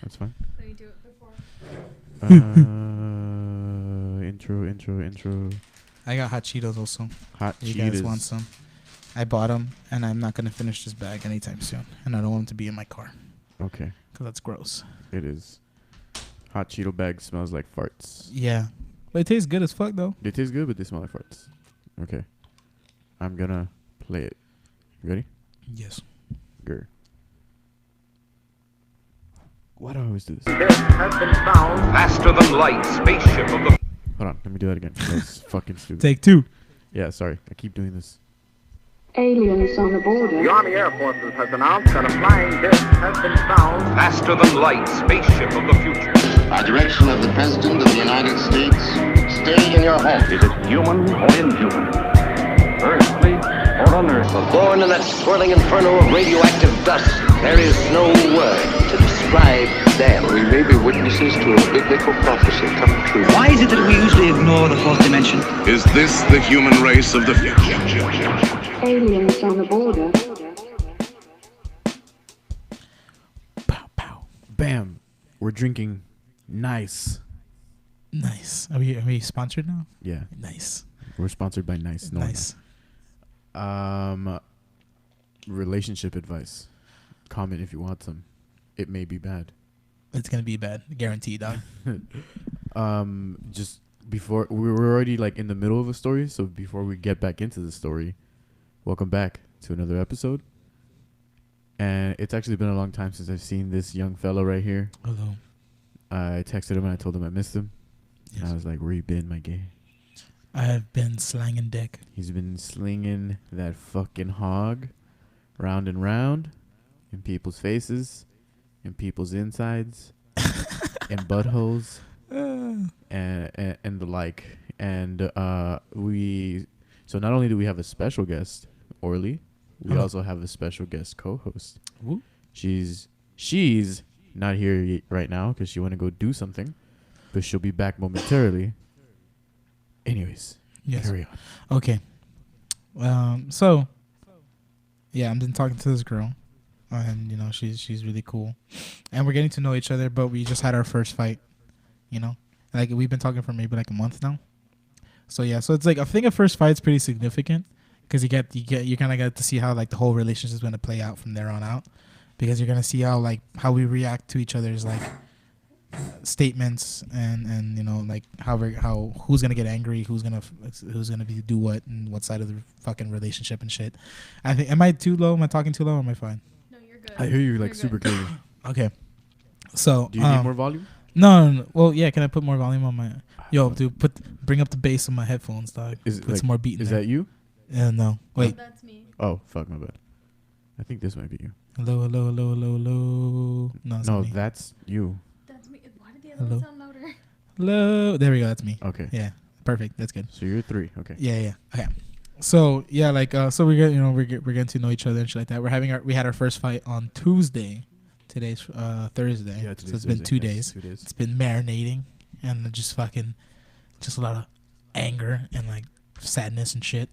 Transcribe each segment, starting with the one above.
That's fine. Let me do it before. Intro. I got hot Cheetos also. Hot You Cheetos. guys want some? I bought them, and I'm not going to finish this bag anytime soon. And I don't want them to be in my car. Okay. Because that's gross. It is. Hot Cheeto bag smells like farts. Yeah. But it tastes good as fuck, though. They taste good, but they smell like farts. Okay. I'm gonna play it. You ready? Yes. Grr. Why do I always do this? Has been found Faster than light spaceship of the... Hold on. Let me do that again. That's fucking stupid. Take two. Yeah, sorry. I keep doing this. Aliens on the border. The Army Air Forces has announced that a flying disc has been found. Faster than light spaceship of the future. By direction of the President of the United States, stay in your home. Is it human or inhuman? Earthly or unearthly? Born in that swirling inferno of radioactive dust, there is no word to describe them. We may be witnesses to a biblical prophecy come true. Why is it that we usually ignore the fourth dimension? Is this the human race of the future? Aliens on the border. Pow, pow. Bam. We're drinking nice. Nice. Are we sponsored now? Yeah. Nice. We're sponsored by Nice. No, Nice. Relationship advice. Comment if you want some. It may be bad. It's going to be bad. Guaranteed, dog. Just before we were already like in the middle of a story, so before we get back into the story, welcome back to another episode. And it's actually been a long time since I've seen this young fellow right here. Hello. I texted him and I told him I missed him. Yes. And I was like, where you been, my gay? I have been slanging dick. He's been slinging that fucking hog round and round in people's faces, in people's insides, in buttholes, and the like. And so not only do we have a special guest, Orly, we also have a special guest co-host. Woo. She's not here right now because she want to go do something, but she'll be back momentarily. Anyways, Yes. carry on. Okay. So, yeah, I've been talking to this girl, and you know she's really cool, and we're getting to know each other. But we just had our first fight, you know, like we've been talking for maybe like a month now. So yeah, so it's like I think a first fight's pretty significant because you kind of get to see how like the whole relationship is going to play out from there on out, because you're gonna see how we react to each other's like statements and you know like how who's gonna get angry, who's gonna do what and what side of the fucking relationship and shit. I think am I too low? Am I talking too low? Or am I fine? No, you're good. I hear you like super clearly. Okay. So Do you need more volume? No. Well, yeah. Can I put more volume on my? Yo, dude, bring up the bass on my headphones, dog. Put some more beat in Is there. that you? No. Wait. That's me. Oh, fuck, my bad. I think this might be you. Hello. No, it's not me. That's you. That's me. Why did the other one sound louder? Hello. There we go. That's me. Okay. Yeah. Perfect. That's good. So you're 3. Okay. Yeah. Okay. So yeah, like so we're getting to know each other and shit like that. We had our first fight on Tuesday. Today's Thursday. Yeah, so it's been 2 days. 2 days. It's been marinating and just a lot of anger and like sadness and shit.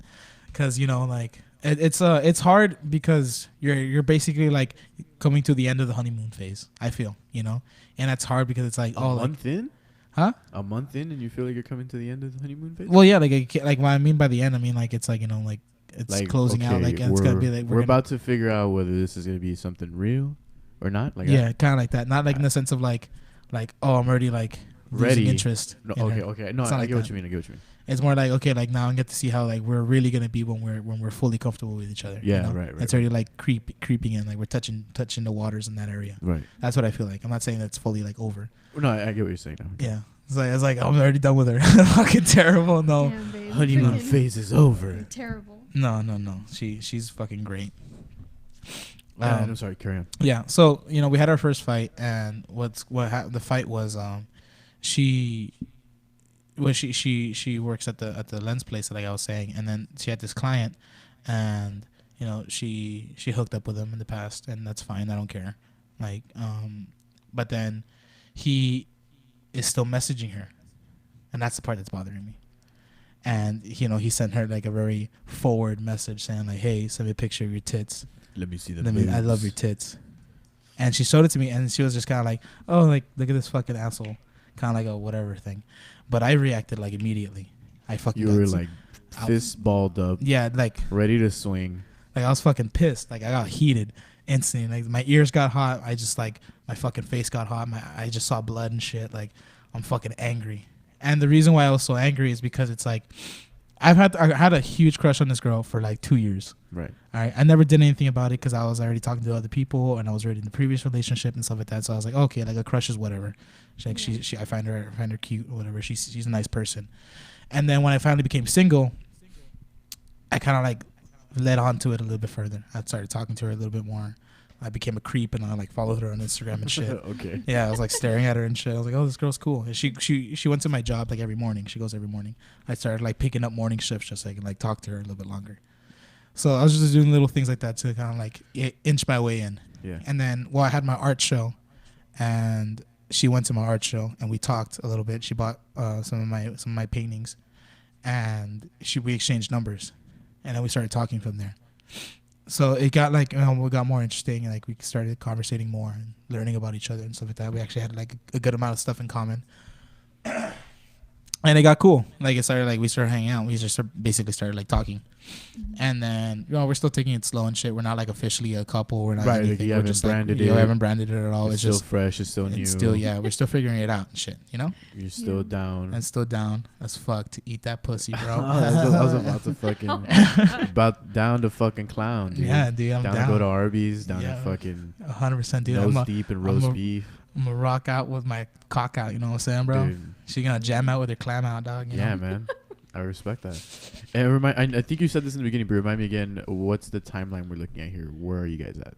Cause you know like it's hard because you're basically like coming to the end of the honeymoon phase. I feel, you know, and that's hard because it's like a month in. Huh? A month in, and you feel like you're coming to the end of the honeymoon phase? Well, yeah, like what I mean by the end, I mean like it's like, you know, like it's like closing out, like it's gonna be like we're about to figure out whether this is gonna be something real or not. Like yeah, kind of like that. Not like in the sense of like oh, I'm already like losing interest. No, in her. okay. No, I get what you mean. It's more like okay, like now I get to see how like we're really gonna be when we're fully comfortable with each other. Yeah, you know? right. It's already like creeping in, like we're touching the waters in that area. Right. That's what I feel like. I'm not saying that's fully like over. No, I get what you're saying now. Yeah. It's like I'm already done with her. Fucking terrible. No. Damn, babe. Honeymoon phase is over. Terrible. No. She's fucking great. I'm sorry. Carry on. Yeah. So you know we had our first fight, and the fight was she works at the lens place like I was saying, and then she had this client, and you know she hooked up with him in the past, and that's fine. I don't care. Like but then he is still messaging her, and that's the part that's bothering me. And you know he sent her like a very forward message saying like, hey, send me a picture of your tits. Let me see them. I love your tits. And she showed it to me, and she was just kind of like, oh, like, look at this fucking asshole. Kind of like a whatever thing. But I reacted, like, immediately. I fucking You were, like, fist balled up. Yeah, like. Ready to swing. Like, I was fucking pissed. Like, I got heated instantly. Like, my ears got hot. I just, like, my fucking face got hot. I just saw blood and shit. Like, I'm fucking angry. And the reason why I was so angry is because it's like, I had a huge crush on this girl for like 2 years. Right. All right. I never did anything about it because I was already talking to other people and I was already in the previous relationship and stuff like that. So I was like, okay, like a crush is whatever. Like she I find her cute or whatever. She's a nice person. And then when I finally became single, I kind of like led on to it a little bit further. I started talking to her a little bit more. I became a creep and I like followed her on Instagram and shit. Okay. Yeah, I was like staring at her and shit. I was like, oh, this girl's cool. And she went to my job like every morning. She goes every morning. I started like picking up morning shifts just so I can like talk to her a little bit longer. So I was just doing little things like that to kind of like inch my way in. Yeah. And then I had my art show, and she went to my art show and we talked a little bit. She bought some of my paintings, and we exchanged numbers, and then we started talking from there. So it got like, we got more interesting, and like we started conversating more and learning about each other and stuff like that. We actually had like a good amount of stuff in common. And it got cool. Like it started like we started hanging out. We just basically started like talking, and then we're still taking it slow and shit. We're not like officially a couple. We're not right. anything. You we're haven't just branded like, it. We haven't branded it at all. It's still just fresh. It's still new. It's still we're still figuring it out and shit. You know. You're still down. And still down as fuck to eat that pussy, bro. I was about to fucking down to fucking clown, dude. Yeah, dude. I'm down to go to Arby's. Down to fucking 100%, dude. Nose deep in roast beef. I'm gonna rock out with my cock out. You know what I'm saying, bro? Dude. She gonna jam out with her clam out, dog. You know? Man. I respect that. And I think you said this in the beginning, but remind me again, what's the timeline we're looking at here? Where are you guys at?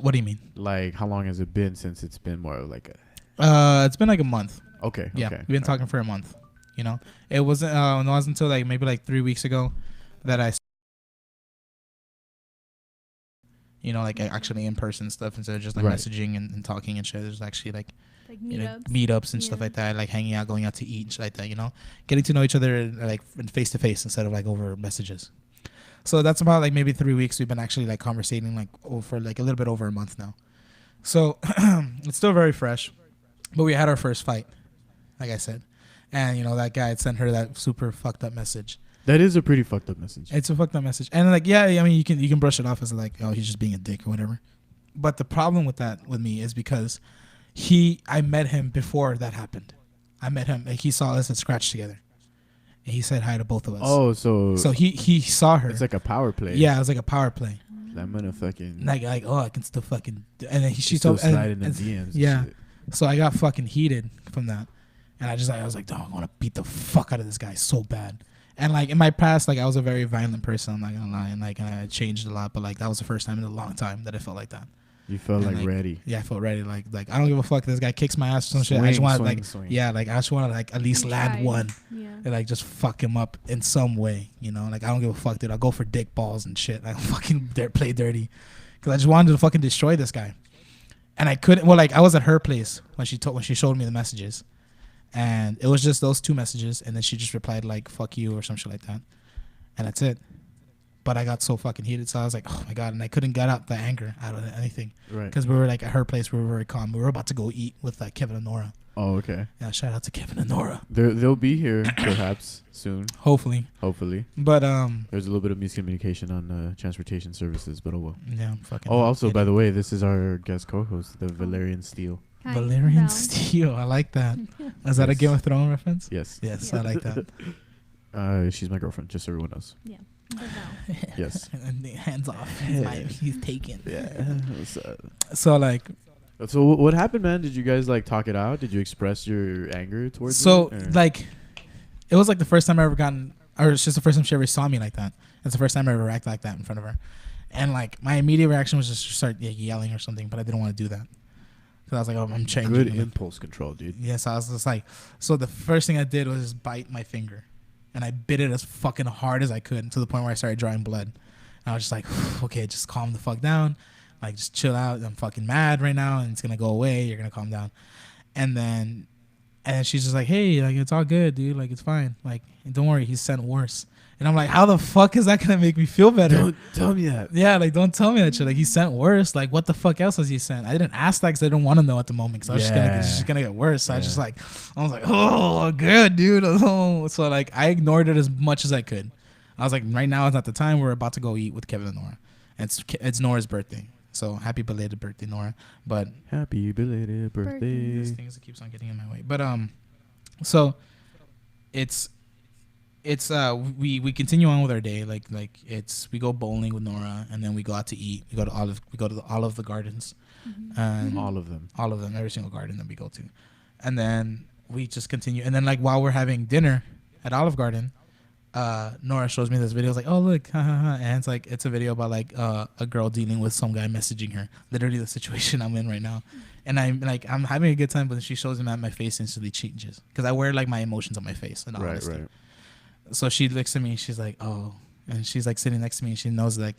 What do you mean? Like, how long has it been since it's been more like a... It's been like a month. Okay. Yeah, we've been talking for a month. You know? It wasn't until like maybe like 3 weeks ago that I... like actually in person stuff instead of just like messaging and talking and shit. There's actually like meetups and stuff like that, like hanging out, going out to eat and shit like that, getting to know each other like face to face instead of like over messages. So that's about like maybe 3 weeks we've been actually like conversating like over like a little bit over a month now. So it's still very fresh, but we had our first fight, like I said, and that guy had sent her that super fucked up message. That is a pretty fucked up message. It's a fucked up message. And like, yeah, I mean, you can brush it off as like, oh, he's just being a dick or whatever. But the problem with me is because I met him before that happened. I met him, like he saw us at Scratch together. And he said hi to both of us. Oh, so he saw her. It's like a power play. Yeah, it was like a power play. I'm gonna fucking like oh, I can still fucking, and then she still told slide in the DMs. Yeah. Shit. So I got fucking heated from that. And I was like, dog, I want to beat the fuck out of this guy so bad. And like in my past, like I was a very violent person, I'm not gonna lie, and like I changed a lot, but like that was the first time in a long time that I felt like that. You felt like ready. Yeah, I felt ready. Like I don't give a fuck. This guy kicks my ass or some shit. I just want swing. Yeah, like I just want to like at least land one. Yeah. And like just fuck him up in some way, Like I don't give a fuck, dude. I'll go for dick balls and shit. I fucking play dirty, because I just wanted to fucking destroy this guy, and I couldn't. Well, like I was at her place when she showed me the messages. And it was just those two messages, and then she just replied like "fuck you" or some shit like that, and that's it. But I got so fucking heated, so I was like, "Oh my god!" And I couldn't get out the anger out of anything, right? Because we were like at her place, we were very calm. We were about to go eat with like Kevin and Nora. Oh, okay. Yeah, shout out to Kevin and Nora. They'll be here perhaps soon. Hopefully. But there's a little bit of miscommunication on transportation services, but oh well. Yeah, fucking. Oh, also by the way, this is our guest co-host, the Valeryian Steel. Hi, Valeryian Steel. I like that. Is that a Game of Thrones reference? Yes. Yes, I like that. She's my girlfriend, just so everyone knows. Yeah. Yes. Hands off. He's taken. Yeah. So like. So what happened, man? Did you guys like talk it out? Did you express your anger towards? So like, it was like the first time I ever gotten, or it's just the first time she ever saw me like that. It's the first time I ever acted like that in front of her, and like my immediate reaction was just to start yelling or something, but I didn't want to do that. So I was like, oh, I'm changing. Good impulse control, dude. Yes, I was just like, so the first thing I did was just bite my finger, and I bit it as fucking hard as I could to the point where I started drawing blood. And I was just like, okay, just calm the fuck down, like just chill out. I'm fucking mad right now, and it's gonna go away. You're gonna calm down. And she's just like, hey, like it's all good, dude. Like it's fine. Like don't worry, he's sent worse. And I'm like, how the fuck is that gonna make me feel better? Don't tell me that. Yeah, like don't tell me that shit. Like he sent worse. Like what the fuck else has he sent? I didn't ask that because I didn't want to know at the moment. Because I was just gonna get worse. So I was like, oh, good, dude. Oh. So like I ignored it as much as I could. I was like, right now is not the time. We're about to go eat with Kevin and Nora. And it's Nora's birthday. So happy belated birthday, Nora. But happy belated birthday. This thing keeps on getting in my way. But so it's we continue on with our day. Like we go bowling with Nora, and then we go out to eat. We go to the Olive the Gardens, and all of them, every single garden that we go to, and then we just continue. And then like while we're having dinner at Olive Garden, Nora shows me this video. It's like, oh look, ha, ha, ha. And it's a video about like a girl dealing with some guy messaging her. Literally the situation I'm in right now, and I'm having a good time, but she shows him at my face instantly changes because I wear like my emotions on my face. In all honesty. Right. So she looks at me. She's like, oh, and she's like sitting next to me. And she knows like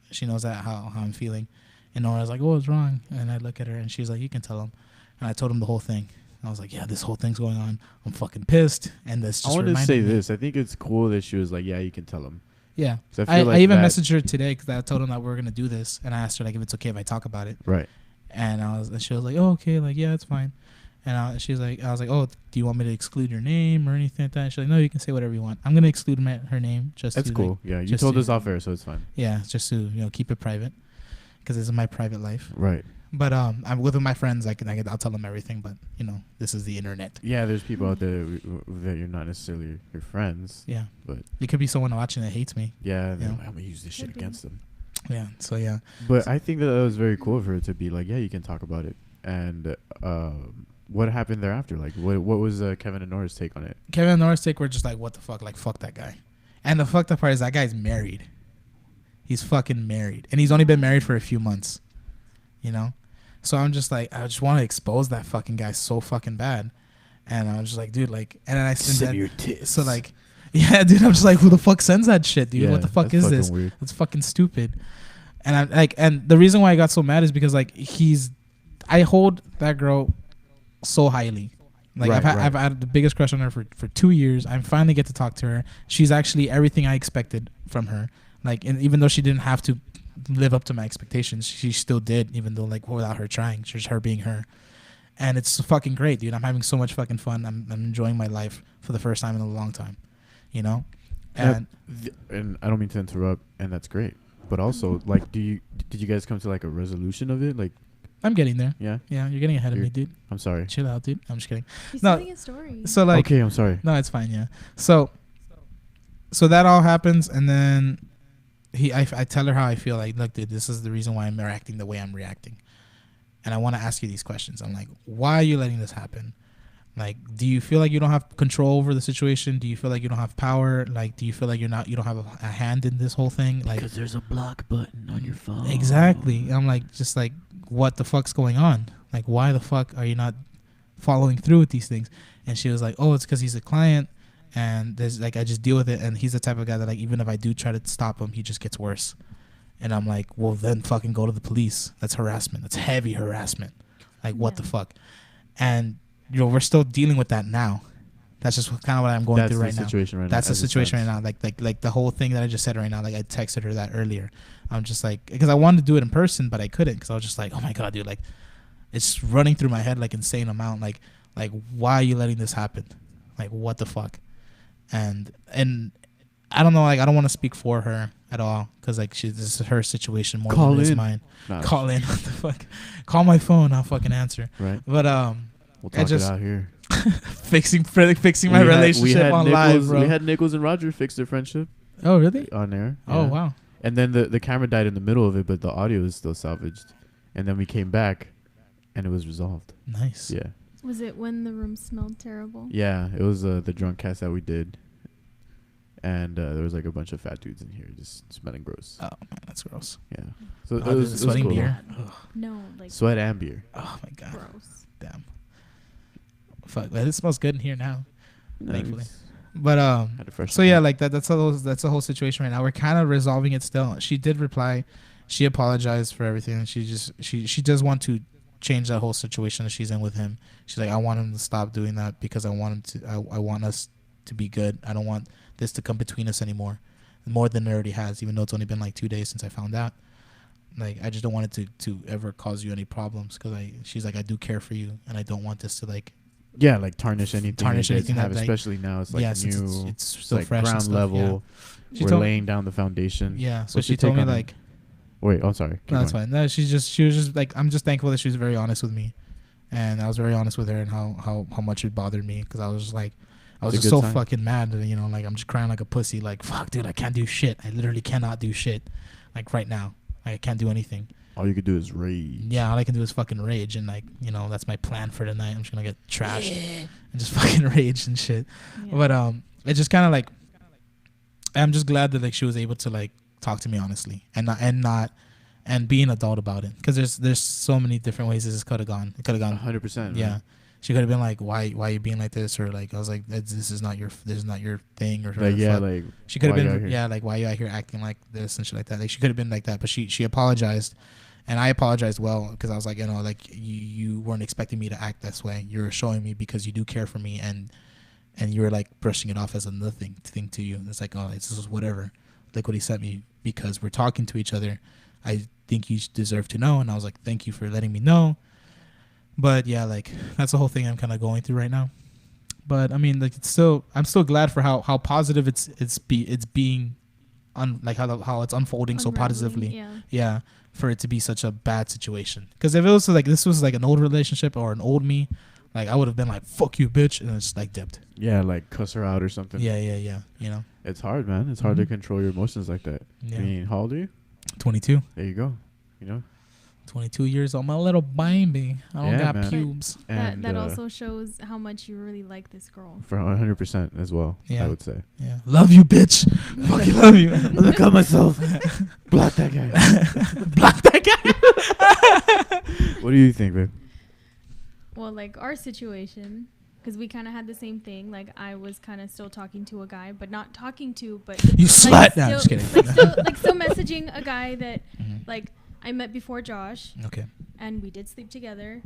she knows that how I'm feeling. And Nora's like, oh, what's wrong? And I look at her and she's like, you can tell him. And I told him the whole thing. I was like, yeah, this whole thing's going on. I'm fucking pissed. And this just I want to say this. I think it's cool that she was like, yeah, you can tell him. Yeah. I even messaged her today because I told him that we were going to do this. And I asked her like if it's okay if I talk about it. Right. And she was like, oh, okay. Like, yeah, it's fine. And I was like, oh, do you want me to exclude your name or anything like that? And she's like, no, you can say whatever you want. I'm going to exclude her name. That's cool. Like, yeah, you told us off air, so it's fine. Yeah, just to keep it private because this is my private life. Right. But I'm with my friends. I'll tell them everything. But this is the internet. Yeah, there's people out there that you're not necessarily your friends. Yeah, but it could be someone watching that hates me. Yeah, I'm gonna use this shit against them. Yeah. So yeah. But I think that was very cool of her to be like, yeah, you can talk about it. And what happened thereafter? Like, what was Kevin and Nora's take on it? Kevin and Nora's take were just like, what the fuck? Like, fuck that guy. And the fucked up part is that guy's married. He's fucking married, and he's only been married for a few months. So I'm just like, I just want to expose that fucking guy so fucking bad. And I was just like, dude, like, and then I sent that. Your tits. So like, yeah, dude, I'm just like, who the fuck sends that shit, dude? What the fuck is this? Weird. That's fucking stupid. And I'm like, and the reason why I got so mad is because like I hold that girl so highly. Like I've had the biggest crush on her for 2 years. I finally get to talk to her. She's actually everything I expected from her. Like, and even though she didn't have to live up to my expectations, she still did, even though like without her trying, just her being her. And it's fucking great, dude. I'm having so much fucking fun. I'm enjoying my life for the first time in a long time, And I don't mean to interrupt, and that's great. But also, like, did you guys come to like a resolution of it? Like, I'm getting there. Yeah. Yeah, you're getting ahead of me, dude. I'm sorry. Chill out, dude. I'm just kidding. He's telling a story. So like, okay, I'm sorry. No, it's fine. Yeah. So that all happens, and then I tell her how I feel. Like, look, dude, this is the reason why I'm reacting the way I'm reacting, and I want to ask you these questions. I'm like, why are you letting this happen? Like, do you feel like you don't have control over the situation? Do you feel like you don't have power? Like, do you feel like you don't have a hand in this whole thing? Like, because there's a block button on your phone. Exactly. And I'm like, just like, what the fuck's going on? Like, why the fuck are you not following through with these things? And she was like, oh, it's because he's a client, and there's like, I just deal with it, and he's the type of guy that like, even if I do try to stop him, he just gets worse. And I'm like, well, then fucking go to the police. That's harassment. That's heavy harassment. Like, what the fuck? And we're still dealing with that now. That's just kind of what I'm going through right now. That's the situation right now. Like the whole thing that I just said right now. Like, I texted her that earlier. I'm just like, because I wanted to do it in person, but I couldn't because I was just like, oh my god, dude, like, it's running through my head like insane amount. Like why are you letting this happen? Like, what the fuck? And I don't know. Like, I don't want to speak for her at all because like this is her situation more than it's mine. Call in. What the fuck? Call my phone. I'll fucking answer. Right. But we'll talk it out here. fixing my relationship on live, bro. We had Nichols and Roger fix their friendship. Oh, really? On air. Yeah. Oh, wow. And then the camera died in the middle of it, but the audio is still salvaged. And then we came back, and it was resolved. Nice. Yeah. Was it when the room smelled terrible? Yeah, it was the drunk cast that we did. And there was like a bunch of fat dudes in here just smelling gross. Oh, man, that's gross. Yeah. So it was sweating cool. beer? No, like sweat and beer. Oh, my God. Gross. Damn. Fuck, man, it smells good in here now. Nice. Thankfully. But so yeah, like that's the whole situation right now. We're kind of resolving it still. She did reply. She apologized for everything, and she does want to change that whole situation that she's in with him. She's like, I want him to stop doing that because I want him to. I want us to be good. I don't want this to come between us anymore, more than it already has. Even though it's only been like 2 days since I found out. Like, I just don't want it to ever cause you any problems, because she's like, I do care for you, and I don't want this to like. Yeah, like tarnish anything. That, especially now it's like new. It's still like fresh ground and level. Yeah. We're laying down the foundation. Yeah. So What's she your told take me on like. it? Wait, I'm sorry. No, that's fine. No, she was just like, I'm just thankful that she was very honest with me, and I was very honest with her and how much it bothered me, because I was just like, I was just so fucking mad, you know, like I'm just crying like a pussy, like fuck, dude, I can't do shit. I literally cannot do shit, like right now, like, I can't do anything. All you could do is rage. Yeah, all I can do is fucking rage, and like, you know, that's my plan for the night. I'm just gonna get trashed and just fucking rage and shit. Yeah. But it's just kind of like, I'm just glad that like she was able to like talk to me honestly and be an adult about it, because there's so many different ways this could have gone. It could have gone 100%. Yeah, she could have been like, why are you being like this, or like I was like, this is not your thing, or like, yeah, like she could have been like, why are you out here acting like this and shit like that. Like, she could have been like that, but she apologized. And I apologized well, because I was like, you know, like you weren't expecting me to act this way. You're showing me because you do care for me, and you were like brushing it off as a nothing thing to you. It's like, oh, this is whatever. Look what he sent me, because we're talking to each other. I think you deserve to know. And I was like, thank you for letting me know. But yeah, like that's the whole thing I'm kind of going through right now. But I mean, like I'm still glad for how positive it's being, like how it's unfolding so positively. Yeah. For it to be such a bad situation, because if it was like this was like an old relationship or an old me, like I would have been like, fuck you, bitch, and it's like dipped. Yeah, like cuss her out or something. Yeah. You know, it's hard, man. It's hard to control your emotions like that. Yeah. I mean, how old are you? 22. There you go. You know, 22 years old, my little baby. I don't got pubes. And that also shows how much you really like this girl. For 100% as well. Yeah. I would say. Yeah. Love you, bitch. Fucking love you. Look at myself. Block that guy. Block that guy. What do you think, babe? Well, like our situation, because we kind of had the same thing. Like I was kind of still talking to a guy, but not talking to, but you slut. No, I'm just kidding. Still messaging a guy that like I met before Josh. Okay. And we did sleep together.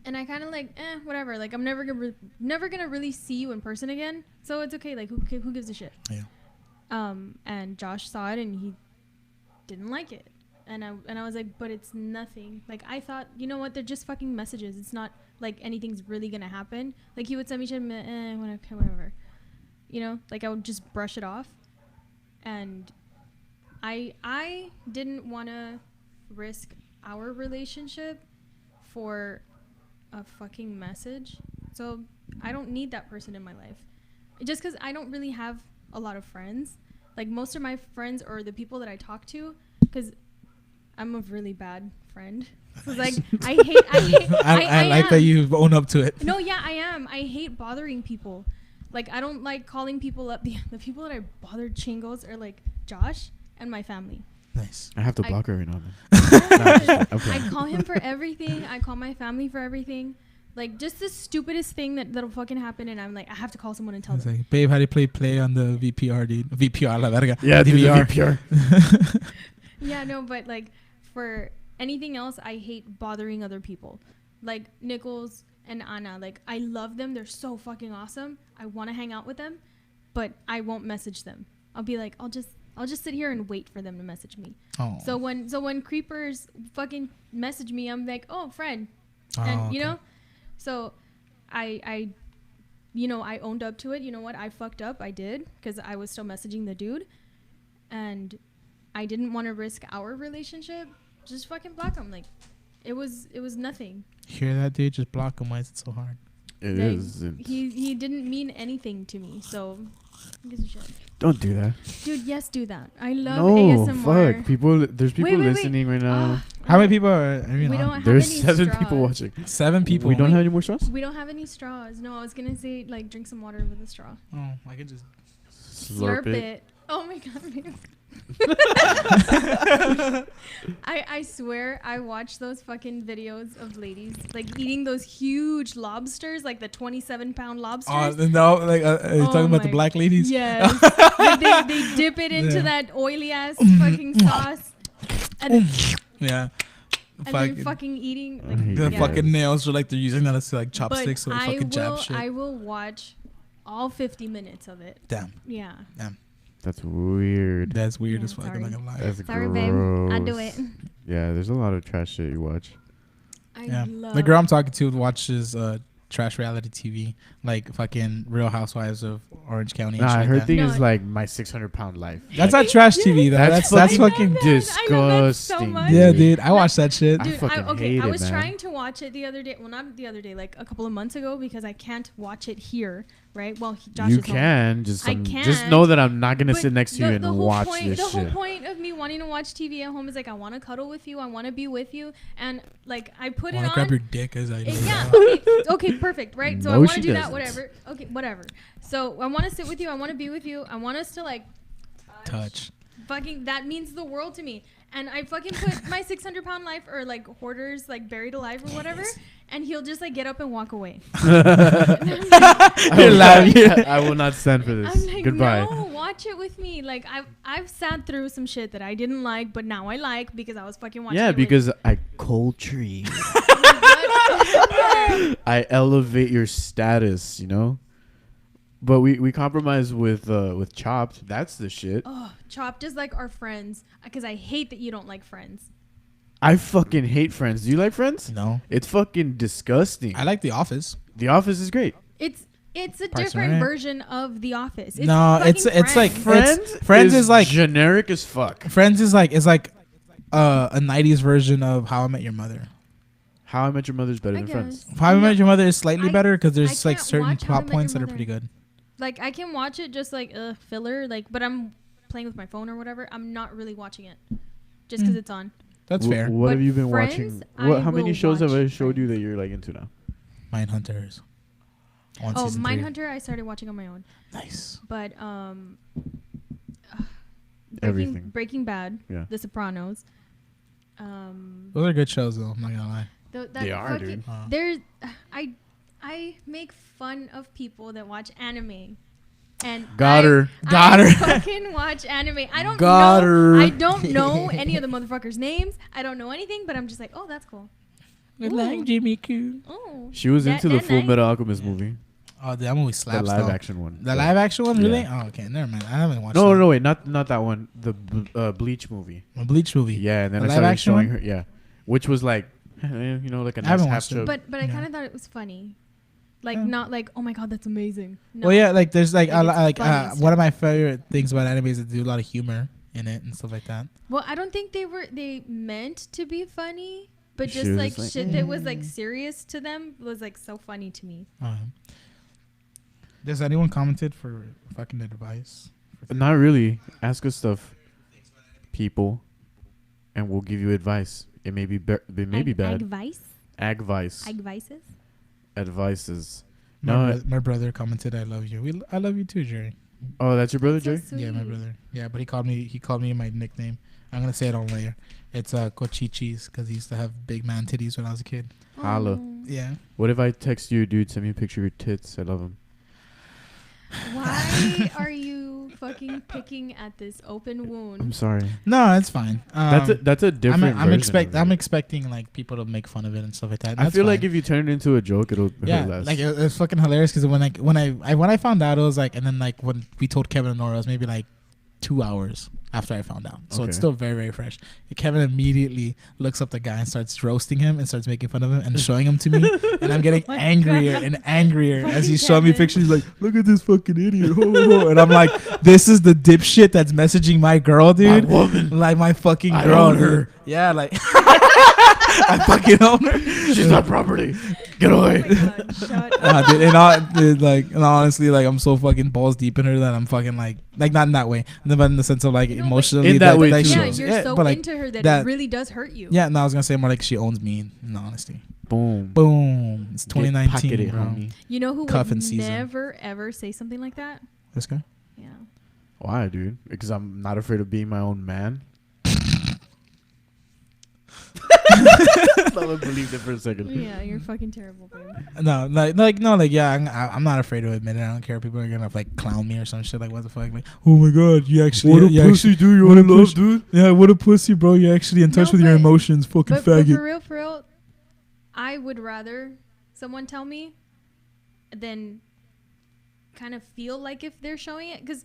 And I kind of like, whatever. Like I'm never gonna really see you in person again, so it's okay. Like who gives a shit? Yeah. And Josh saw it and he didn't like it. And I was like, but it's nothing. Like I thought, you know what? They're just fucking messages. It's not like anything's really gonna happen. Like he would send me shit, whatever. You know, like I would just brush it off. And I didn't want to risk our relationship for a fucking message. So I don't need that person in my life. Just because I don't really have a lot of friends. Like most of my friends are the people that I talk to, because I'm a really bad friend. Cause like I like that you own up to it. No, yeah, I am. I hate bothering people. Like I don't like calling people up. The people that I bothered chingos are like Josh and my family. Nice. I have to block her every now and then. I call him for everything. I call my family for everything. Like just the stupidest thing that'll fucking happen, and I'm like, I have to call someone and tell them. Like, babe, how do you play on the VPR, dude? VPR, la verga. Yeah, DVR. VPR. Yeah, no, but like for anything else, I hate bothering other people. Like Nichols and Anna, like I love them. They're so fucking awesome. I want to hang out with them, but I won't message them. I'll be like, I'll just sit here and wait for them to message me. Oh. So when creepers fucking message me, I'm like, oh, friend, and you know, so I owned up to it. You know what? I fucked up. I did, because I was still messaging the dude, and I didn't want to risk our relationship. Just fucking block him. Like, it was nothing. Hear that, dude? Just block him. Why is it so hard? It is. He didn't mean anything to me, so who gives a shit? Don't do that. Dude, yes, do that. I love ASMR. Fuck. People, there's people listening right now. How many people are? We don't have there's any 7 straws. people watching. 7 people. We don't have any more straws? We don't have any straws. No, I was gonna say like drink some water with a straw. Oh, I could just slurp it. Oh my god. I swear I watch those fucking videos of ladies like eating those huge lobsters, like the 27-pound lobsters. No, like are you talking about the black ladies? Yes. Like they dip it into that oily ass fucking sauce. And yeah. And they're fucking eating. Like, the fucking nails are like they're using that as like chopsticks, so they fucking jab shit. I will watch all 50 minutes of it. Damn. Yeah. That's weird. That's weird Yeah, as fuck. I'm sorry. not gonna lie. That's Sorry, gross. babe. I do it. Yeah, there's a lot of trash shit you watch. I love The girl I'm talking to watches trash reality TV, like fucking Real Housewives of Orange County. Nah, and her shit thing No, is like my 600-pound life. that's not trash TV though. That's fucking disgusting. I love that so much. Yeah, dude. I watch that shit. I Dude, fucking hate I it, was man. trying to watch it the other day. Well, not the other day, like a couple of months ago, because I can't watch it here, right? Well, Josh You is home. can just I just can, know that I'm not gonna But sit next to you and whole watch point, this the shit. whole point of me wanting to watch TV at home is like I want to cuddle with you, I want to be with you, and like I put it Want on. to grab your dick as I do. Yeah. Okay. Perfect. Right. So I No, want she to do that. doesn't. Whatever. Okay. Whatever. So I want to sit with you. I want to be with you. I want us to like Touch. fucking. That means the world to me. And I fucking put my 600-pound life or like hoarders like buried alive or whatever, and he'll just like get up and walk away. I will not stand for this. I'm like, Goodbye. no, watch it with me. Like I've sat through some shit that I didn't like, but now I like because I was fucking watching. Yeah, it because I cold tree. with I elevate your status, you know. But we compromise with Chopped. That's the shit. oh, Chopped is like our Friends because I hate that you don't like Friends. I fucking hate Friends. Do you like Friends? No. It's fucking disgusting. I like The Office. The Office is great. It's a Parks and different Rec. version of The Office. It's No, fucking it's like Friends. Friends is like generic as fuck. Friends is like a 90s version of How I Met Your Mother. How I Met Your Mother's better I than Friends. guess. How I Met Your Mother is slightly better because I there's like can't certain watch How I plot Met points Your that are Mother. pretty good. Like I can watch it just like filler, like, but I'm playing with my phone or whatever. I'm not really watching it just because it's on. That's fair. What But have you been Friends, watching? How I many will shows have I watch showed you Friends. that you're like into now? Mindhunters. On Oh, season 3. Mindhunter, I started watching on my own. Nice. But Everything. Breaking Bad, Yeah. The Sopranos. Those are good shows though. I'm not gonna lie. They are, dude. There's I make fun of people that watch anime. And Got her. I fucking watch anime. I don't Got know. her. I don't know any of the motherfuckers' names. I don't know anything, but I'm just like, oh, that's cool. I like Jimmy Coo. Oh, She was into the Full nice. Metal Alchemist movie, Oh, that movie the slaps. live though. action one. The live action one, really? Yeah. Oh, okay. Never mind. I haven't watched. No, that. no, wait, not that one. The Bleach movie. A Bleach movie. Yeah, and then The I live started action showing one? her. Yeah, which was like, like a I nice haven't half watched it. show. But I Yeah. kind of thought it was funny, like Yeah. not like, oh my god, that's amazing. No. Well, yeah, like there's like Like, it's funny one stuff. of my favorite things about anime is that they do a lot of humor in it and stuff like that. Well, I don't think they meant to be funny, but She just was like like, shit that was like serious to them was like so funny to me. Does anyone commented for fucking advice? Not really. Ask us stuff, people, and we'll give you advice. It may be it may be bad. Advice? Advice. Advices? Advices. My brother commented, "I love you." I love you too, Jerry. Oh, that's your brother, So Jay? sweet. Yeah, my brother. Yeah, but he called me my nickname. I'm gonna say it on later. It's Cochichis because he used to have big man titties when I was a kid. Holla. Oh. Yeah. What if I text you, dude? Send me a picture of your tits. I love them. Why are you fucking picking at this open I'm wound? sorry. No, it's fine. That's a different. I'm version of I'm it. expecting like people to make fun of it and stuff like that. I That's feel like fine. if you turn it into a joke, it'll yeah, hurt less. like it's fucking hilarious because when I found out, it was like, and then like when we told Kevin and Nora, it was maybe like 2 hours after I found out. So Okay. it's still very, very fresh. Kevin immediately looks up the guy and starts roasting him and starts making fun of him and showing him to me. And I'm getting my angrier God. and angrier as he's Fucking showing me Kevin. pictures. He's like, look at this fucking idiot. Ho, ho, ho. And I'm like, this is the dipshit that's messaging my girl, dude. My woman. Like my fucking I girl, own her. dude. Yeah, like I fucking own her. She's my property. Get Oh away. my god, shut up. Dude, and honestly, like I'm so fucking balls deep in her that I'm fucking like not in that way, but in the sense of like No, but- emotionally. In that way too. Yeah, she- you're so but, like, into her that that- it really does hurt you. Yeah, no, I was gonna say more like she owns me. In honesty, Boom. boom. It's Get 2019, pocketed, bro. homie. You know who Cuffing would season. never ever say something like that? This guy. Yeah. Why, dude? Because I'm not afraid of being my own man. I believed it for a second. Yeah, you're fucking terrible, babe. No, yeah, I'm not afraid to admit it. I don't care if people are gonna like clown me or some shit. Like, what the fuck? Like, oh my god, you actually, dude. You what a want love, pussy. dude? Yeah, what a pussy, bro. You're actually in touch No, with your but- emotions, fucking But faggot. for real, I would rather someone tell me than kind of feel like if they're showing it, because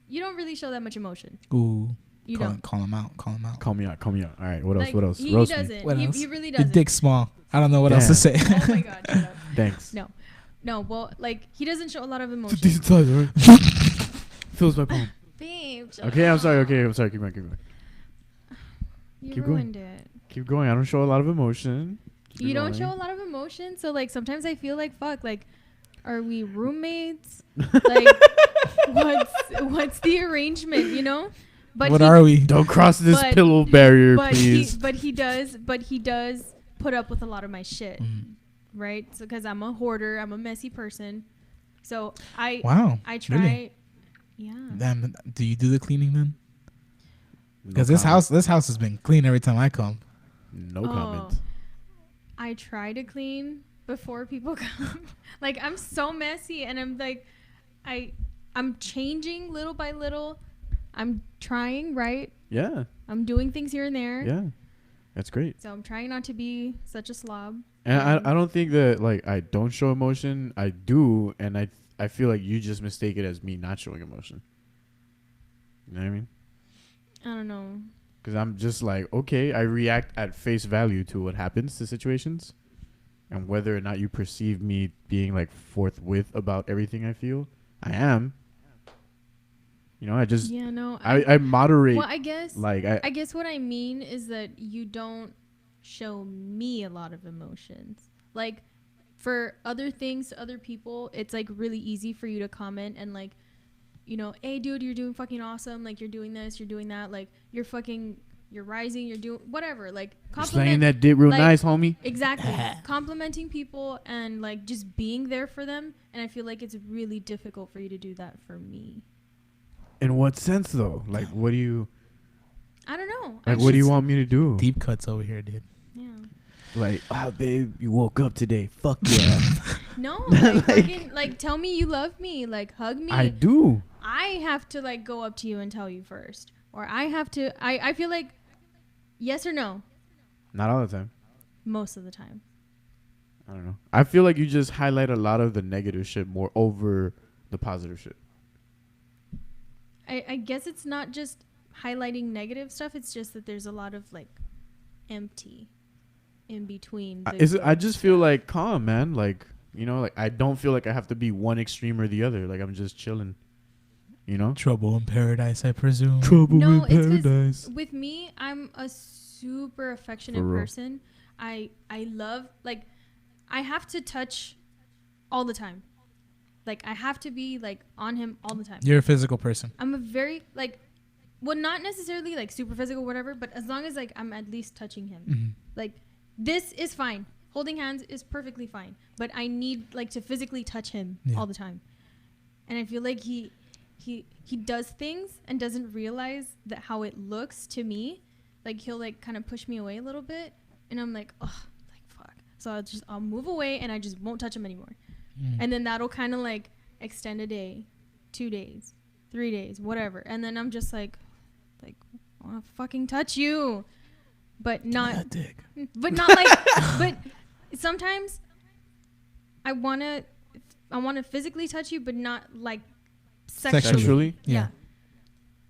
you don't really show that much emotion. Ooh. You call, don't. Call him out. Call me out. All right, what else? Like, What else? He Roast me. doesn't. What else? He really Your doesn't. dick's small. I don't know what else to say. Oh my god. Shut up. Thanks. No. Well, like he doesn't show a lot of It's a emotion. decent size, right? Fills my palm. Babe. Okay, I'm sorry. Keep going. You Keep going. ruined it. Keep going. I don't show a lot of emotion. You don't show a lot of emotion, so like sometimes I feel like fuck. Like, are we roommates? Like, what's the arrangement? You know? But what are we? Don't cross this pillow barrier, but please. He does put up with a lot of my shit, right? So because I'm a hoarder, I'm a messy person. So I try. Really? Yeah. Then do you do the cleaning then? No Because this house has been clean every time I come. No comment. I try to clean before people come. Like I'm so messy, and I'm like, I'm changing little by little. I'm trying, right? Yeah. I'm doing things here and there. Yeah. That's great. So I'm trying not to be such a slob. And I don't think that like I don't show emotion. I do, and I feel like you just mistake it as me not showing emotion. You know what I mean? I don't know. Because I'm just like, okay, I react at face value to what happens to situations. And whether or not you perceive me being like forthwith about everything I feel, I am. You know, I just I moderate. Well, I guess like I guess what I mean is that you don't show me a lot of emotions. Like for other things to other people, it's like really easy for you to comment and like, you know, hey dude, you're doing fucking awesome. Like you're doing this, you're doing that. Like you're rising, you're doing whatever. Like slaying that dick real nice, homie. Exactly. Complimenting people and like just being there for them. And I feel like it's really difficult for you to do that for me. In what sense though? Like what do you? I don't know. Like what do you want me to do? Deep cuts over here, dude. Yeah. Like, oh babe, you woke up today. Fuck yeah. No, like, fucking, like tell me you love me. Like hug me. I do. I have to like go up to you and tell you first, or I have to. I feel like yes or no. Not all the time. Most of the time. I don't know. I feel like you just highlight a lot of the negative shit more over the positive shit. I guess it's not just highlighting negative stuff. It's just that there's a lot of like empty in between. I just feel like calm, man. Like, you know, like I don't feel like I have to be one extreme or the other. Like I'm just chilling. You know? Trouble in paradise, I presume. Trouble in paradise. With me, I'm a super affectionate person. I love, like, I have to touch all the time. Like, I have to be, like, on him all the time. You're a physical person. I'm a very, like, well, not necessarily, like, super physical or whatever, but as long as, like, I'm at least touching him. Mm-hmm. Like, this is fine. Holding hands is perfectly fine. But I need, like, to physically touch him all the time. And I feel like he does things and doesn't realize that how it looks to me. Like, he'll, like, kind of push me away a little bit. And I'm like, oh, like, fuck. So I'll move away and I just won't touch him anymore. And then that'll kind of like extend a day, 2 days, 3 days, whatever. And then I'm just like, I want to fucking touch you, but not, but not like, but sometimes I want to physically touch you, but not like sexually. Yeah.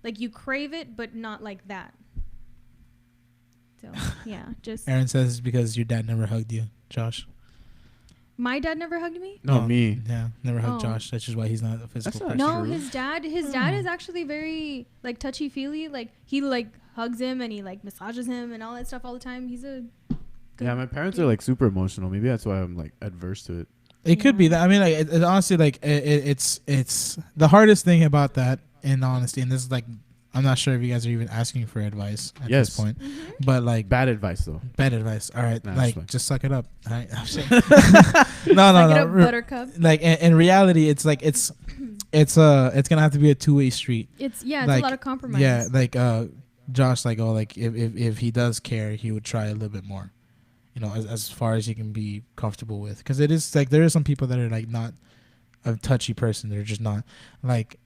Like you crave it, but not like that. So yeah, just. Aaron says it's because your dad never hugged you, Josh. My dad never hugged me? No, me. Yeah, never hugged Josh. That's just why he's not a physical person. No, his dad is actually very like touchy-feely. Like he like hugs him and he like massages him and all that stuff all the time. He's a my parents are like super emotional. Maybe that's why I'm like adverse to it. It could be that. I mean, like it honestly, like it's the hardest thing about that, in honesty. And this is like, I'm not sure if you guys are even asking for advice at this point, but like bad advice though. Bad advice. All right, nah, like just suck it up. All right. no. Buttercup. Like in reality, it's like it's gonna have to be a two-way street. It's like, a lot of compromise. Yeah, like Josh, like if he does care, he would try a little bit more. You know, as far as he can be comfortable with, because it is like there are some people that are like not a touchy person. They're just not like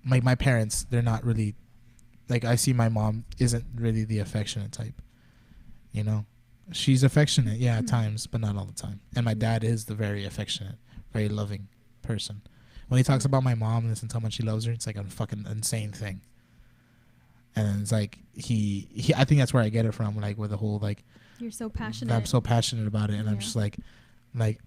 like my parents, they're not really, like I see my mom isn't really the affectionate type, you know. She's affectionate, at times, but not all the time. And my dad is the very affectionate, very loving person. When he talks about my mom and how much he loves her, it's like a fucking insane thing. And it's like he I think that's where I get it from, like with the whole like you're so passionate. I'm so passionate about it, and I'm just like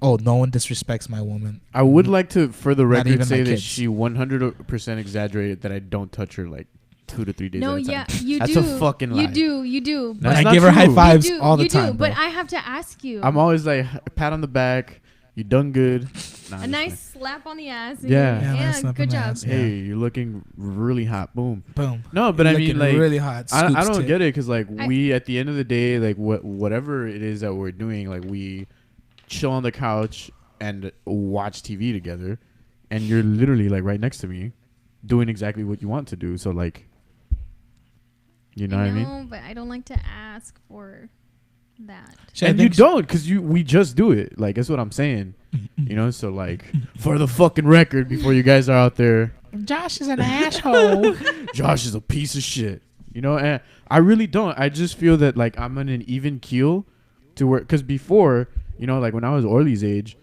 oh, no one disrespects my woman. I would like to, for the Not record, even say my that kids. she 100% exaggerated that I don't touch her like 2 to 3 days No, at a time. yeah, you That's do. a fucking lie. You do. That's I not give her high true. fives You do, all the you time. do, bro. but I have to ask you. I'm always like, pat on the back. You done good. Nah, a I'm nice just slap on the ass. And Yeah. Yeah, nice slap good on the job. ass. playing. Hey, you're looking really hot. Boom. Boom. No, but I Looking mean, like, really hot. I Scoops don't tip. get it because, like, we, at the end of the day, like, whatever it is that we're doing, like, we chill on the couch and watch TV together, and you're literally, like, right next to me doing exactly what you want to do. So, like, you know what I mean? No, but I don't like to ask for that. And you don't, because we just do it. Like, that's what I'm saying. You know, so, like, for the fucking record, before you guys are out there, Josh is an asshole. Josh is a piece of shit. You know, and I really don't. I just feel that, like, I'm on an even keel to where, because before, you know, like, when I was Orly's age,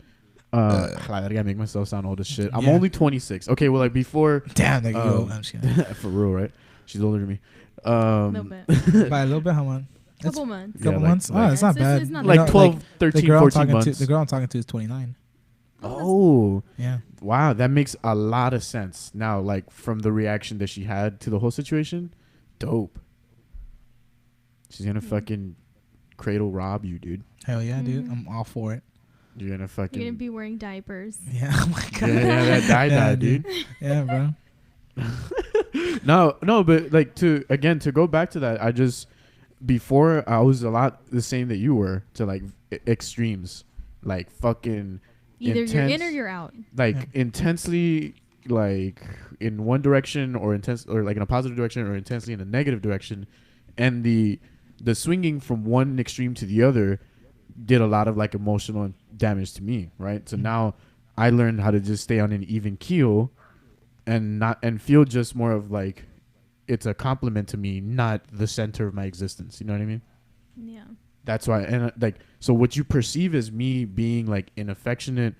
I gotta make myself sound old as shit. I'm only 26. Okay, well, like, before. Damn, like, I'm just kidding. For real, right? She's older than me. A little bit. By a little bit, how much? Couple months. Couple like- months? like- Oh, it's not It's- bad. it's not You Like know, 12, 13, 14 months. The girl I'm talking to is 29. Oh, Yeah. wow. That makes a lot of sense. Now, like, from the reaction that she had to the whole situation, dope. She's gonna fucking cradle rob you, dude. Hell yeah, dude. I'm all for it. You're gonna fucking. You're gonna be wearing diapers. Yeah. Oh my god. yeah, that die, dude. Yeah, bro. No, but like to go back to that, I just before I was a lot the same that you were to like extremes, like fucking Either you're in intense- or you're out. like intensely like in one direction or intense or like in a positive direction or intensely in a negative direction, and the swinging from one extreme to the other did a lot of like emotional damage to me, right? So now I learned how to just stay on an even keel and feel just more of like it's a compliment to me, not the center of my existence. You know what I mean? Yeah. That's why, and like, so what you perceive as me being like inaffectionate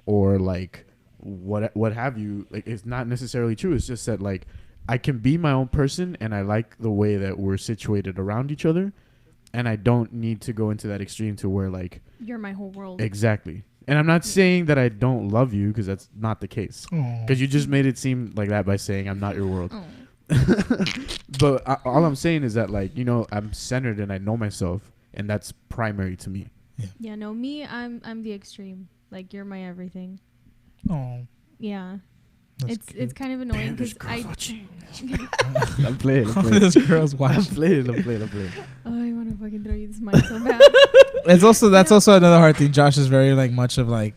or like what have you, like, it's not necessarily true. It's just that like I can be my own person, and I like the way that we're situated around each other, and I don't need to go into that extreme to where like You're my whole world. exactly. And I'm not saying that I don't love you, because that's not the case. Because you just made it seem like that by saying I'm not your world. But all I'm saying is that, like, you know, I'm centered and I know myself, and that's primary to me. Yeah, no, me, I'm the extreme. Like, you're my everything. Oh. Yeah. That's It's kind of annoying because I'm playing. This girl's watching. I'm playing. Oh, I want to fucking throw you this mic so bad. That's also another hard thing. Josh is very like much of like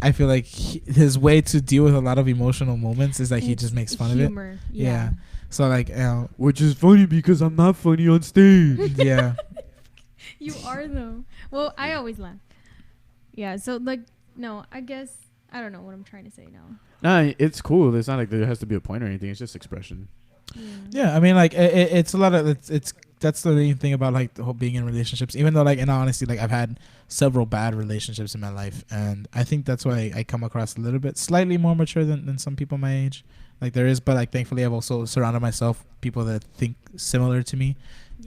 I feel like his way to deal with a lot of emotional moments is like he just makes fun humor, of it. yeah. So like, which is funny because I'm not funny on stage. Yeah. You are though. Well, I always laugh. Yeah. So like, no, I guess I don't know what I'm trying to say now. Nah, it's cool. It's not like there has to be a point or anything. It's just expression. Yeah, I mean, like it's a lot of it's that's the main thing about like the whole being in relationships. Even though, like, in all honesty, like I've had several bad relationships in my life, and I think that's why I come across a little bit slightly more mature than some people my age. Like there is, but like thankfully I've also surrounded myself with people that think similar to me,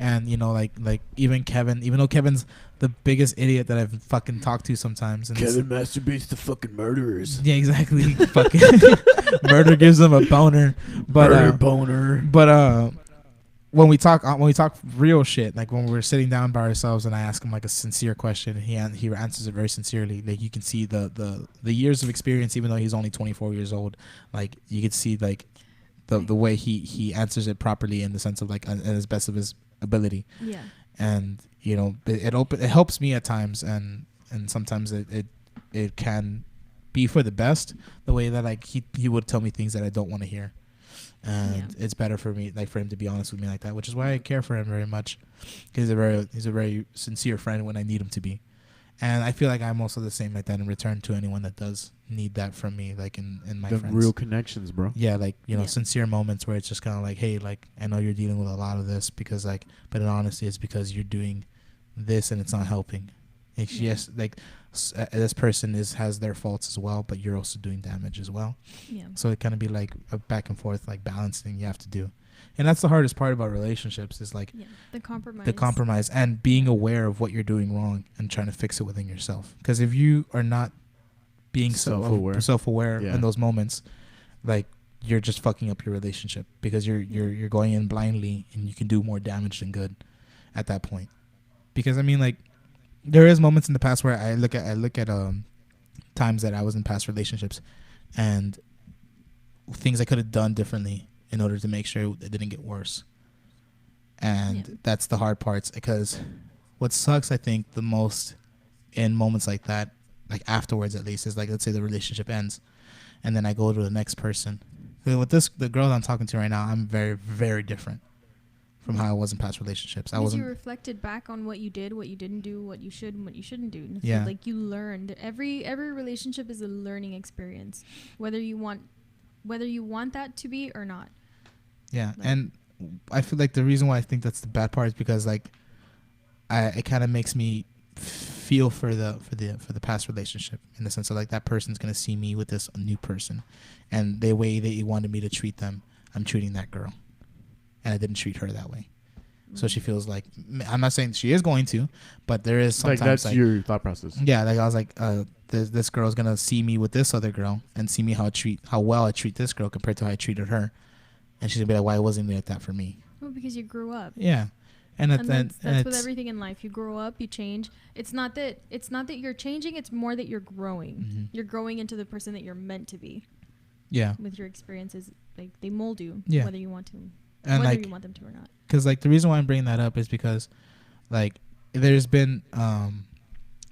and you know, like even Kevin, even though Kevin's the biggest idiot that I've fucking talked to sometimes. And Kevin masturbates to fucking murderers. Yeah, exactly. Fucking murder gives them a boner, but Murder boner. But when we talk real shit, like when we're sitting down by ourselves and I ask him like a sincere question, he answers it very sincerely. Like you can see the years of experience, even though he's only 24 years old. Like you could see like the way he answers it properly in the sense of like as best of his ability. Yeah. And you know, it helps me at times, and sometimes it can be for the best. The way that like he would tell me things that I don't want to hear. And it's better for me, like for him to be honest with me like that, which is why I care for him very much. He's a very sincere friend when I need him to be, and I feel like I'm also the same like that in return to anyone that does need that from me, like in my The friends. real connections, bro. Yeah, like you know, sincere moments where it's just kind of like, hey, like I know you're dealing with a lot of this because like, but in honesty, it's because you're doing this and it's not helping, Like yes, like this person has their faults as well, but you're also doing damage as well. Yeah. So it kind of be like a back and forth, like balancing you have to do, and that's the hardest part about relationships is like the compromise. The compromise and being aware of what you're doing wrong and trying to fix it within yourself. Because if you are not being self-aware in those moments, like you're just fucking up your relationship because you're going in blindly and you can do more damage than good at that point. Because I mean, like, there is moments in the past where I look at times that I was in past relationships and things I could have done differently in order to make sure it didn't get worse. And that's the hard parts, because what sucks, I think, the most in moments like that, like afterwards at least, is like, let's say the relationship ends and then I go to the next person. With the girl that I'm talking to right now, I'm very, very different from how I was in past relationships. Because you reflected back on what you did, what you didn't do, what you should and what you shouldn't do. And yeah. Like you learned. Every relationship is a learning experience, whether you want that to be or not. Yeah, like, and I feel like the reason why I think that's the bad part is because like it kind of makes me feel for the past relationship, in the sense of like that person's gonna see me with this new person, and the way that you wanted me to treat them, I'm treating that girl, and I didn't treat her that way. So she feels like, I'm not saying she is going to, but there is sometimes like that's your thought process. Yeah, like I was like, this girl's gonna see me with this other girl and see me how well I treat this girl compared to how I treated her, and she's gonna be like, why wasn't it like that for me? Well, because you grew up. Yeah. And that's with everything in life. You grow up, you change. It's not that you're changing. It's more that you're growing. Mm-hmm. You're growing into the person that you're meant to be. Yeah. With your experiences, like they mold you, whether you want to, and whether like, you want them to or not. Because like the reason why I'm bringing that up is because, like, there's been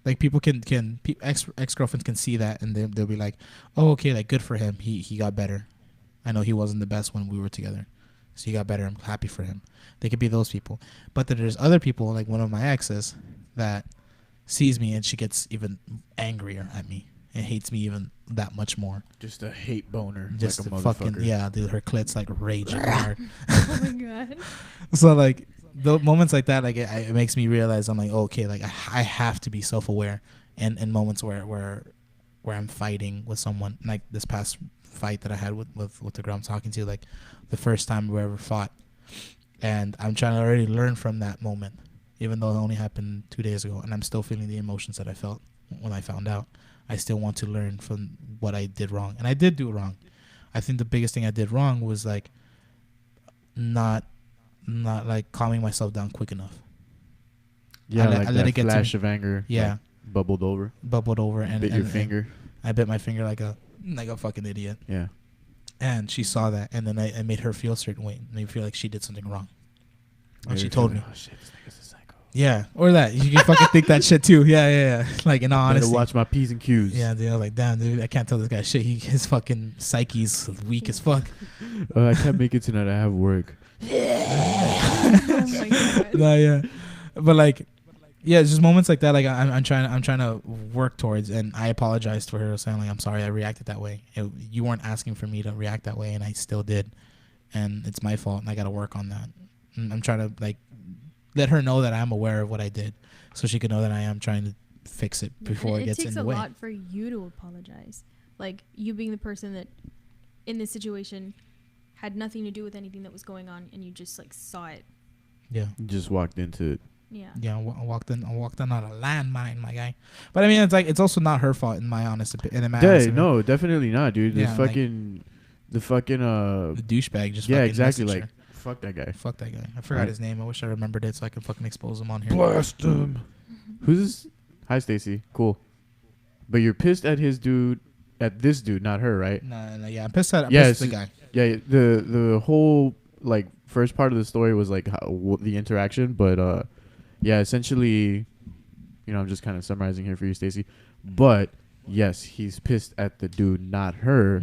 like people ex-girlfriends can see that and they'll be like, oh, okay, like good for him. He got better. I know he wasn't the best when we were together, so he got better. I'm happy for him. They could be those people. But then there's other people, like one of my exes, that sees me and she gets even angrier at me and hates me even that much more. Just a hate boner. Just like a fucking, yeah, dude, her clit's like raging hard. Oh my God. So like the moments like that, like it makes me realize, I'm like, oh, okay, like I have to be self-aware. And in moments where I'm fighting with someone, like this past fight that I had with the girl I'm talking to, like the first time we ever fought. And I'm trying to already learn from that moment, even though it only happened 2 days ago. And I'm still feeling the emotions that I felt when I found out. I still want to learn from what I did wrong. And I did do wrong. I think the biggest thing I did wrong was like not like calming myself down quick enough. Yeah, I let it get flash of anger. Yeah. Like bubbled over. And bit your finger. I bit my finger like a fucking idiot. Yeah. And she saw that, and then I made her feel a certain way, made me feel like she did something wrong. And she told me. Oh shit, this nigga's a psycho. Yeah, or that. You can fucking think that shit too. Yeah. Like, in all honesty. Better watch my P's and Q's. Yeah, dude. I was like, damn, dude, I can't tell this guy shit. His fucking psyche's weak as fuck. I can't make it tonight. I have work. Oh my God. No, yeah. But like, yeah, it's just moments like that. Like I'm trying to work towards, and I apologized for her, saying like, I'm sorry I reacted that way. You weren't asking for me to react that way, and I still did, and it's my fault, and I got to work on that. And I'm trying to like let her know that I'm aware of what I did, so she can know that I am trying to fix it before it gets in the way. It takes a lot for you to apologize, like you being the person that in this situation had nothing to do with anything that was going on, and you just like saw it. Yeah, you just walked into it. Yeah, I walked in on a landmine, my guy. But I mean, it's like, it's also not her fault, in my honest opinion. No, definitely not, dude. Yeah, the fucking the douchebag just yeah, exactly. Like, fuck that guy. I forgot his name. I wish I remembered it so I could fucking expose him on here. Blast him. Who's this? Hi, Stacy. Cool. But you're pissed at this dude, not her, right? No. Yeah, I'm pissed at the guy. Yeah, the whole like first part of the story was like the interaction, but yeah, essentially, you know, I'm just kind of summarizing here for you, Stacy. But yes, he's pissed at the dude, not her,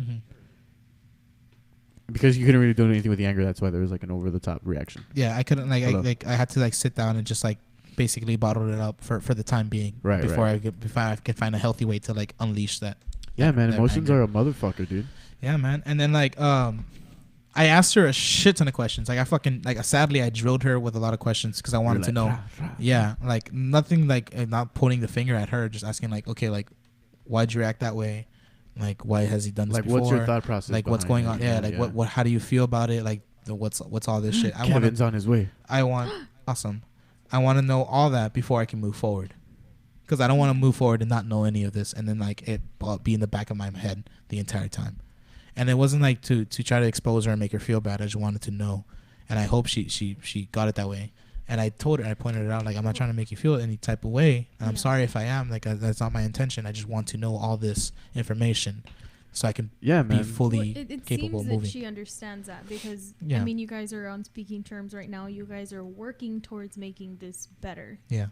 because you couldn't really do anything with the anger. That's why there was like an over the top reaction. Yeah, I couldn't I had to like sit down and just like basically bottle it up for the time being, right? Before I could find a healthy way to like unleash that. Yeah, man, emotions are a motherfucker, dude. Yeah, man, and then like I asked her a shit ton of questions. Like I fucking like sadly I drilled her with a lot of questions because I wanted to know. Yeah, like nothing like not pointing the finger at her, just asking like, okay, like why'd you react that way? Like why has he done this before? What's your thought process? Like what's going on? Yeah, like what how do you feel about it? Like what's all this shit? Kevin's on his way. I want awesome. I want to know all that before I can move forward. Because I don't want to move forward and not know any of this, and then like it be in the back of my head the entire time. And it wasn't like to try to expose her and make her feel bad. I just wanted to know, and I hope she got it that way. And I told her, I pointed it out, like I'm not trying to make you feel any type of way. And I'm sorry if I am. Like that's not my intention. I just want to know all this information, so I can be fully capable of moving. It seems that she understands that because I mean, you guys are on speaking terms right now. You guys are working towards making this better. Yeah.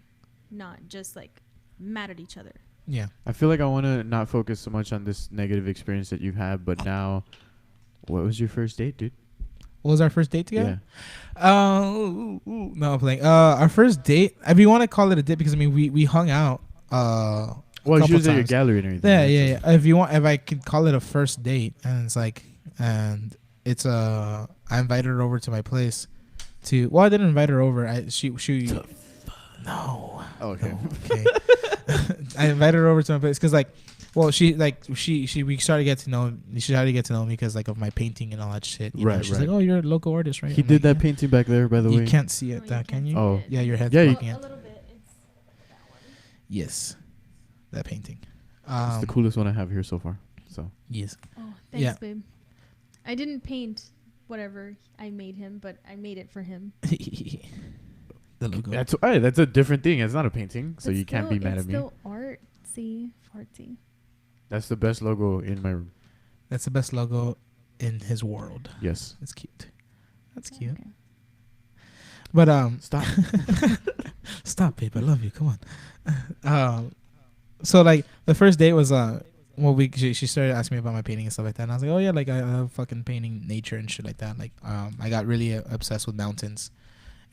Not just like mad at each other. Yeah. I feel like I want to not focus so much on this negative experience that you've had, but now, what was your first date, dude? What was our first date together? Yeah. No, I'm playing. Our first date, if you want to call it a date, because I mean, we hung out. Well, she was at your gallery and everything. Yeah, yeah. If I could call it a first date, and it's like, I invited her over to my place. I didn't invite her over. She. No. Oh, okay. No, okay. I invited her over to my place because we started to get to know. She started to get to know me because like of my painting and all that shit. Right. She's like, oh, you're a local artist, right? He did that painting back there, by the way. You can't see it, can you? Oh, yeah, your head's looking at. A little bit. It's that one. Yes, that painting. It's the coolest one I have here so far. So yes. Oh, thanks, babe. I didn't paint whatever I made him, but I made it for him. The logo. That's a different thing. It's not a painting, so you can't be mad at me. It's still artsy. That's the best logo in my room. That's the best logo in his world. Yes. It's cute. That's cute. Okay. But stop. Stop, babe. I love you. Come on. So like the first date was she started asking me about my painting and stuff like that, and I was like, oh yeah, like I love fucking painting nature and shit like that. Like I got really obsessed with mountains.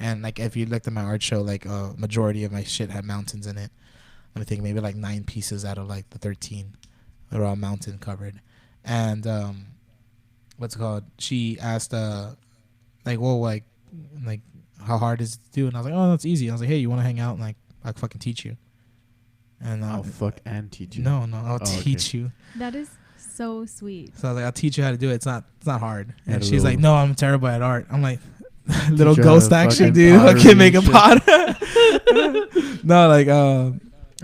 And like if you looked at my art show, like majority of my shit had mountains in it. I think maybe like 9 pieces out of like the 13 are all mountain covered. And what's it called? She asked like how hard is it to do? And I was like, oh, that's easy. I was like, hey, you want to hang out? And like I'll fucking teach you. And I'll fuck and teach you. No, I'll teach you. That is so sweet. So I was like, I'll teach you how to do it. It's not hard. And she's like, no, I'm terrible at art. I'm like, little ghost action, dude. Okay, make a pot. No, like I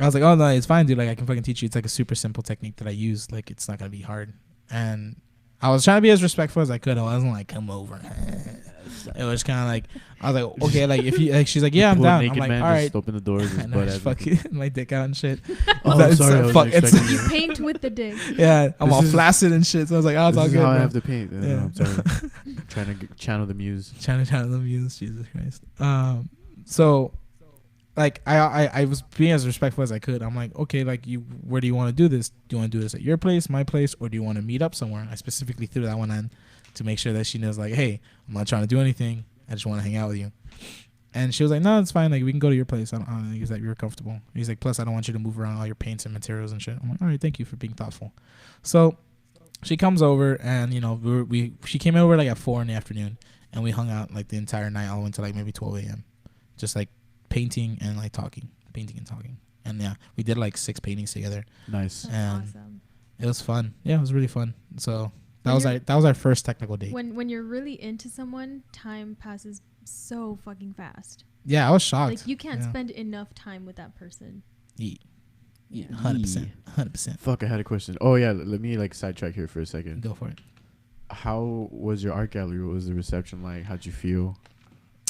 was like, oh no, it's fine, dude. Like I can fucking teach you. It's like a super simple technique that I use. Like it's not gonna be hard. And I was trying to be as respectful as I could. I wasn't like, come over. It was kind of like, I was like, okay, like if you, like, she's like, yeah, I'm down. I'm like, all right. Just open the doors. I know, just fucking my dick out and shit. Oh, sorry. You paint with the dick. Yeah, I'm all flaccid and shit. So I was like, oh, it's all good. How I have to paint. Yeah. I'm sorry. Trying to channel the muse. Channel the muse. Jesus Christ. So, like, I was being as respectful as I could. I'm like, okay, like, where do you want to do this? Do you want to do this at your place, my place, or do you want to meet up somewhere? I specifically threw that one in to make sure that she knows, like, hey, I'm not trying to do anything. I just want to hang out with you. And she was like, no, it's fine. Like, we can go to your place. I don't think it's that you're comfortable. He's like, plus, I don't want you to move around all your paints and materials and shit. I'm like, all right, thank you for being thoughtful. So she comes over, and, you know, she came over, like, at 4 in the afternoon, and we hung out, like, the entire night all the way until, like, maybe 12 a.m. Just, like, painting and, like, talking. And, yeah, we did, like, 6 paintings together. Nice. And awesome. It was fun. Yeah, it was really fun. So that was our first technical date. When you're really into someone, time passes so fucking fast. Yeah, I was shocked. Like you can't spend enough time with that person. Yeah, 100%. Fuck, I had a question. Oh yeah, let me like sidetrack here for a second. Go for it. How was your art gallery? What was the reception like? How'd you feel?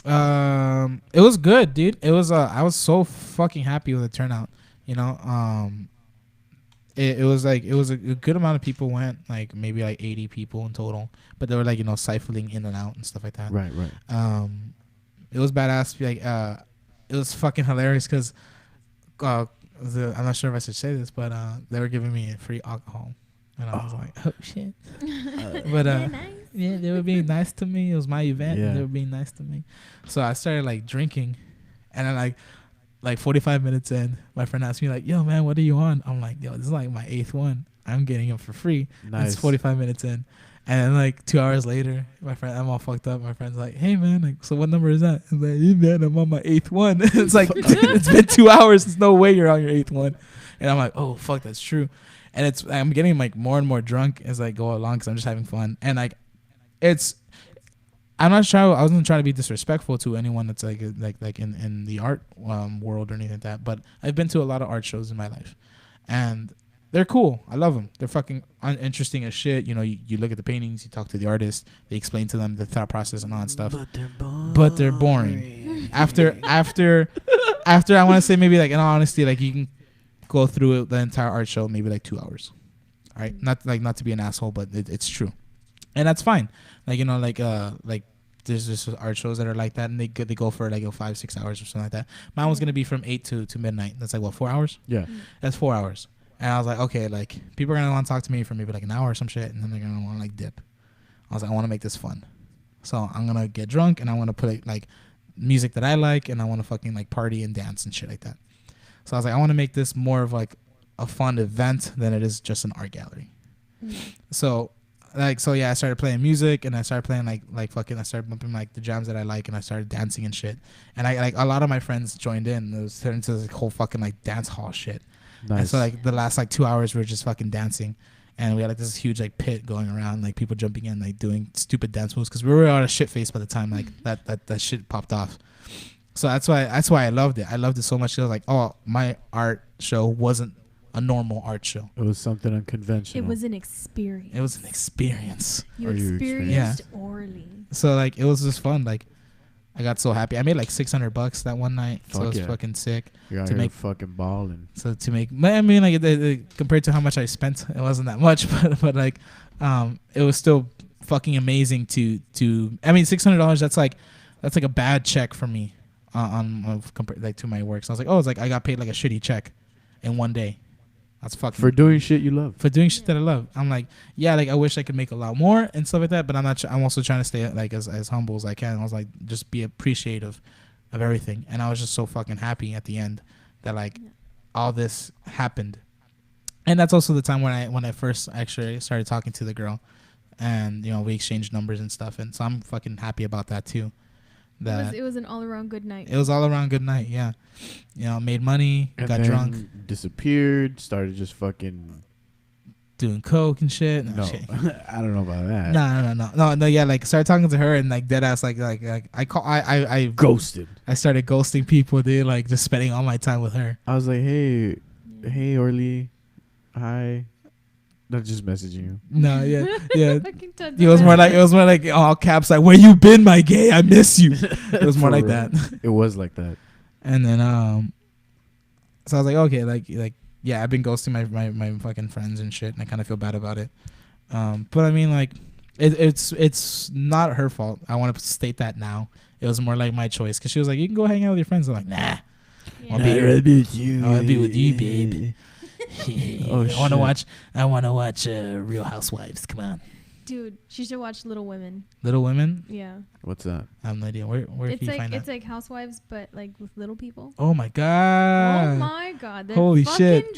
It was good, dude. It was I was so fucking happy with the turnout. You know, it was like it was a good amount of people went, like maybe like 80 people in total, but they were like, you know, siphoning in and out and stuff like that. Right. It was badass. Like it was fucking hilarious because I'm not sure if I should say this, but they were giving me free alcohol, and I was like, oh shit. But nice. Yeah, they were being nice to me. It was my event, and they were being nice to me. So I started like drinking, and then like 45 minutes in, my friend asked me like, yo man, what are you on? I'm like, yo, this is like my 8th one. I'm getting them for free. Nice. It's 45 minutes in, And then like 2 hours later, my friend, I'm all fucked up. My friend's like, "Hey man, like, so what number is that?" I'm like, "Hey man, I'm on my 8th one." It's like, it's been 2 hours. There's no way you're on your 8th one. And I'm like, "Oh fuck, that's true." And I'm getting like more and more drunk as I go along because I'm just having fun. And like, I wasn't trying to be disrespectful to anyone that's like in the art world or anything like that. But I've been to a lot of art shows in my life, and they're cool. I love them. They're fucking interesting as shit. You know, you look at the paintings, you talk to the artist, they explain to them the thought process and all that stuff. But they're boring. After I want to say maybe like in all honesty, like you can go through the entire art show maybe like 2 hours. All right, not to be an asshole, but it's true, and that's fine. Like you know, like there's just art shows that are like that, and they go for like 5-6 hours or something like that. Mine was gonna be from 8 to midnight. That's like what, 4 hours? Yeah, that's 4 hours. And I was like, okay, like people are gonna want to talk to me for maybe like an hour or some shit, and then they're gonna want to like dip. I was like, I want to make this fun, so I'm gonna get drunk and I want to put like music that I like, and I want to fucking like party and dance and shit like that. So I was like, I want to make this more of like a fun event than it is just an art gallery. So yeah, I started playing music, and I started playing like fucking, I started bumping like the jams that I like, and I started dancing and shit. And I like a lot of my friends joined in. It was turned into this whole fucking like dance hall shit. Nice. And so like the last like 2 hours we were just fucking dancing, and we had like this huge like pit going around, like people jumping in, like doing stupid dance moves, because we were on a shit face by the time like that shit popped off. So that's why I loved it. I loved it so much. I was like, oh, my art show wasn't a normal art show. It was something unconventional. It was an experience. It was an experience. You experienced Orly. So like it was just fun. Like I got so happy. I made like $600 that one night. So it was fucking sick. You to make fucking balling. So to make, I mean, like compared to how much I spent, it wasn't that much, but like, it was still fucking amazing to. I mean, $600. That's like a bad check for me, compared like to my work. So I was like, oh, it's like I got paid like a shitty check in one day. That's fucking for doing shit you love. For doing shit that I love. I'm like, yeah, like I wish I could make a lot more and stuff like that, but I'm not. I'm also trying to stay like as humble as I can. I was like, just be appreciative of everything, and I was just so fucking happy at the end that like all this happened. And that's also the time when I first actually started talking to the girl, and you know we exchanged numbers and stuff, and so I'm fucking happy about that too. It was an all around good night. It was all around good night, yeah. You know, made money, and got drunk, disappeared, started just fucking doing coke and shit. No, I don't know about that. No. Yeah, like started talking to her and like dead ass like I ghosted. I started ghosting people, dude. Like just spending all my time with her. I was like, hey, Orly, hi. Not just messaging you. No, yeah. It was more like all caps, like, where you been, my gay? I miss you. It was more like that. It was like that. And then so I was like, okay, like yeah, I've been ghosting my fucking friends and shit, and I kind of feel bad about it. But I mean, like, it's not her fault. I want to state that now. It was more like my choice, because she was like, you can go hang out with your friends. I'm like, nah. I'll be with you. I'll be with you, babe. Oh, I want to watch Real Housewives. Come on, dude. She should watch Little Women. Little Women? Yeah. What's that? I have no idea. Where can you find that? It's like Housewives, but like with little people. Oh my god. Oh my god. Holy shit.